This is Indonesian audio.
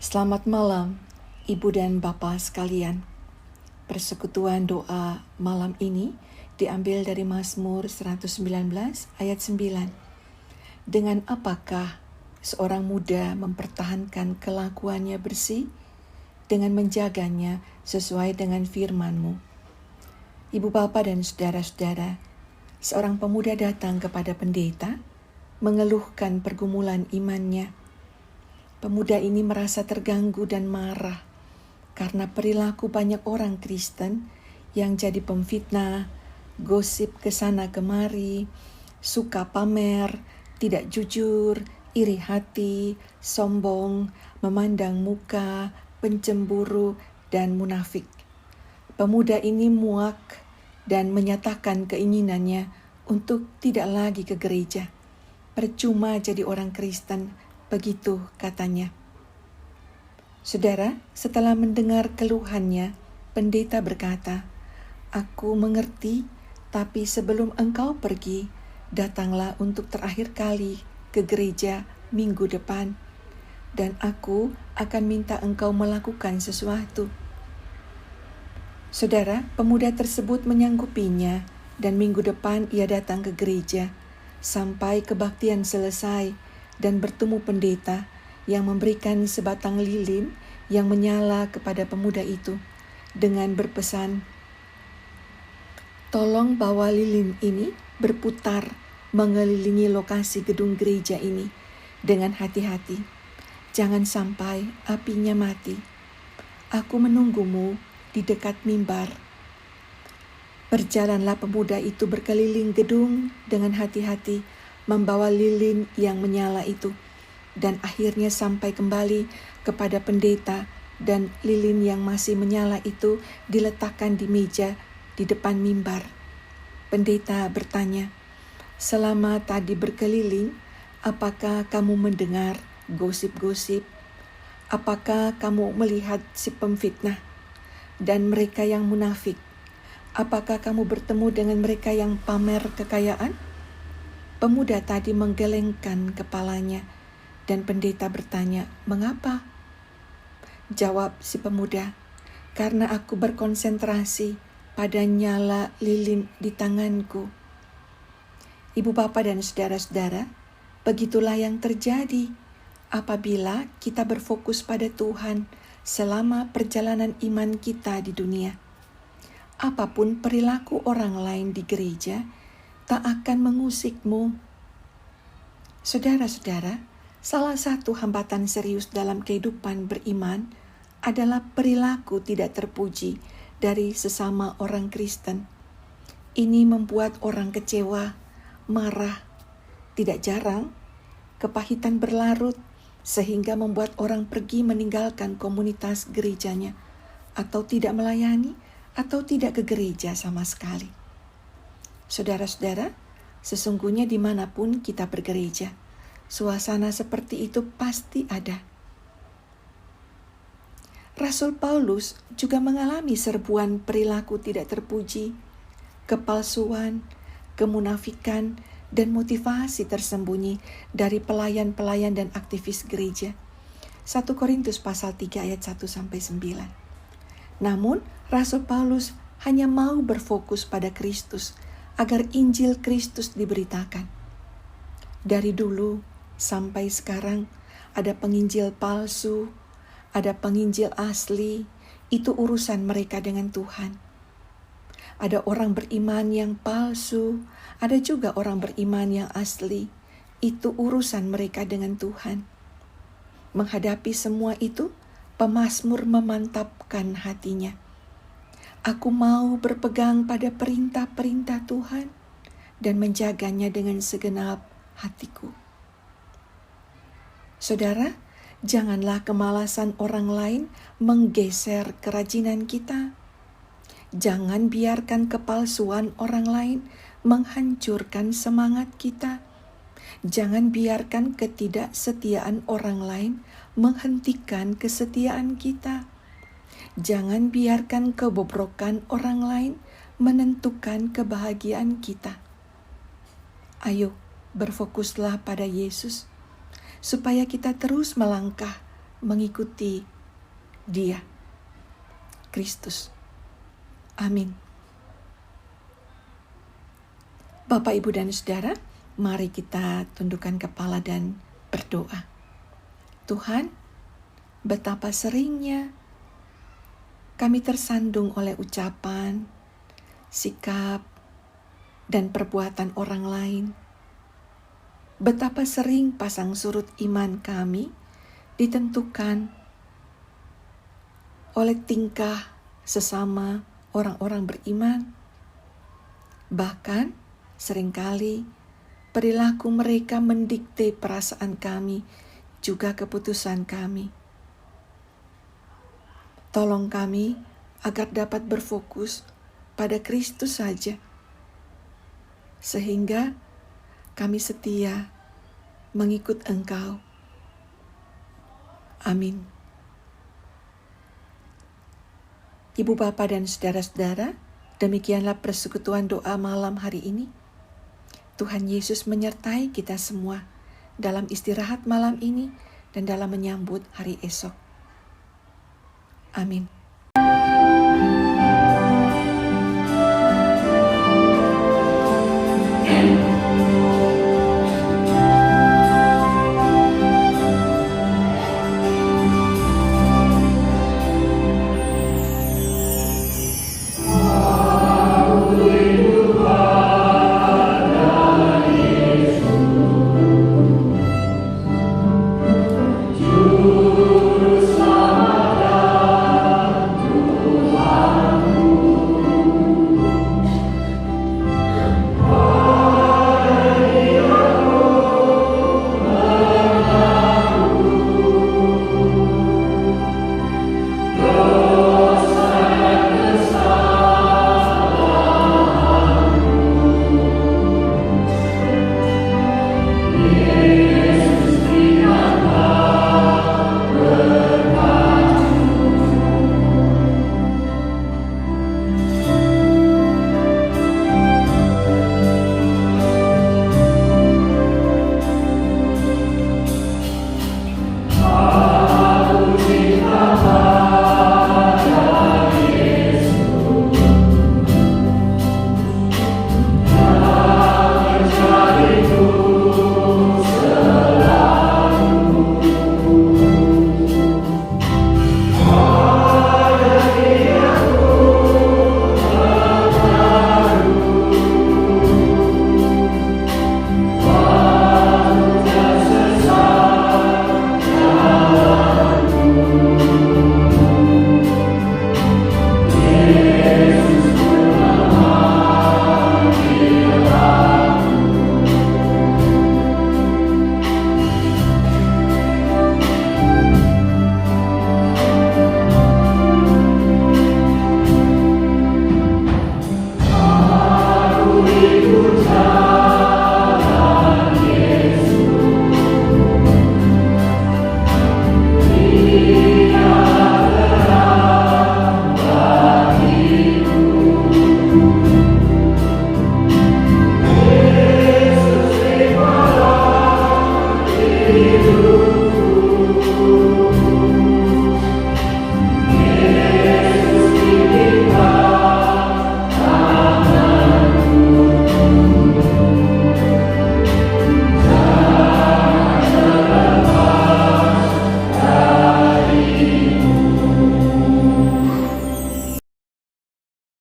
Selamat malam, Ibu dan Bapak sekalian. Persekutuan doa malam ini diambil dari Mazmur 119 ayat 9. Dengan apakah seorang muda mempertahankan kelakuannya bersih? Dengan menjaganya sesuai dengan firman-Mu. Ibu Bapak dan saudara-saudara, seorang pemuda datang kepada pendeta, mengeluhkan pergumulan imannya. Pemuda ini merasa terganggu dan marah karena perilaku banyak orang Kristen yang jadi pemfitnah, gosip kesana kemari, suka pamer, tidak jujur, iri hati, sombong, memandang muka, pencemburu, dan munafik. Pemuda ini muak dan menyatakan keinginannya untuk tidak lagi ke gereja. Percuma jadi orang Kristen, begitu katanya. Saudara, setelah mendengar keluhannya, pendeta berkata, "Aku mengerti, tapi sebelum engkau pergi, datanglah untuk terakhir kali ke gereja minggu depan, dan aku akan minta engkau melakukan sesuatu." Saudara, pemuda tersebut menyanggupinya, dan minggu depan ia datang ke gereja, sampai kebaktian selesai, dan bertemu pendeta yang memberikan sebatang lilin yang menyala kepada pemuda itu dengan berpesan, "Tolong bawa lilin ini berputar mengelilingi lokasi gedung gereja ini dengan hati-hati. Jangan sampai apinya mati. Aku menunggumu di dekat mimbar." Berjalanlah pemuda itu berkeliling gedung dengan hati-hati, membawa lilin yang menyala itu, dan akhirnya sampai kembali kepada pendeta, dan lilin yang masih menyala itu diletakkan di meja di depan mimbar. Pendeta bertanya, "Selama tadi berkeliling, apakah kamu mendengar gosip-gosip? Apakah kamu melihat si pemfitnah dan mereka yang munafik? Apakah kamu bertemu dengan mereka yang pamer kekayaan?" Pemuda tadi menggelengkan kepalanya, dan pendeta bertanya, "Mengapa?" Jawab si pemuda, "Karena aku berkonsentrasi pada nyala lilin di tanganku." Ibu Bapak dan saudara-saudara, begitulah yang terjadi apabila kita berfokus pada Tuhan selama perjalanan iman kita di dunia. Apapun perilaku orang lain di gereja, tak akan mengusikmu. Saudara-saudara, salah satu hambatan serius dalam kehidupan beriman adalah perilaku tidak terpuji dari sesama orang Kristen. Ini membuat orang kecewa, marah. Tidak jarang, kepahitan berlarut sehingga membuat orang pergi meninggalkan komunitas gerejanya, atau tidak melayani, atau tidak ke gereja sama sekali. Saudara-saudara, sesungguhnya dimanapun kita bergereja, suasana seperti itu pasti ada. Rasul Paulus juga mengalami serbuan perilaku tidak terpuji, kepalsuan, kemunafikan, dan motivasi tersembunyi dari pelayan-pelayan dan aktivis gereja. 1 Korintus pasal 3 ayat 1-9. Namun, Rasul Paulus hanya mau berfokus pada Kristus, agar Injil Kristus diberitakan. Dari dulu sampai sekarang ada penginjil palsu, ada penginjil asli, itu urusan mereka dengan Tuhan. Ada orang beriman yang palsu, ada juga orang beriman yang asli, itu urusan mereka dengan Tuhan. Menghadapi semua itu, pemazmur memantapkan hatinya. Aku mau berpegang pada perintah-perintah Tuhan dan menjaganya dengan segenap hatiku. Saudara, janganlah kemalasan orang lain menggeser kerajinan kita. Jangan biarkan kepalsuan orang lain menghancurkan semangat kita. Jangan biarkan ketidaksetiaan orang lain menghentikan kesetiaan kita. Jangan biarkan kebobrokan orang lain menentukan kebahagiaan kita. Ayo, berfokuslah pada Yesus, supaya kita terus melangkah mengikuti Dia, Kristus. Amin. Bapak, Ibu, dan Saudara, mari kita tundukkan kepala dan berdoa. Tuhan, betapa seringnya kami tersandung oleh ucapan, sikap, dan perbuatan orang lain. Betapa sering pasang surut iman kami ditentukan oleh tingkah sesama orang-orang beriman. Bahkan seringkali perilaku mereka mendikte perasaan kami, juga keputusan kami. Tolong kami agar dapat berfokus pada Kristus saja, sehingga kami setia mengikut Engkau. Amin. Ibu, Bapa, dan saudara-saudara, demikianlah persekutuan doa malam hari ini. Tuhan Yesus menyertai kita semua dalam istirahat malam ini dan dalam menyambut hari esok. Amin.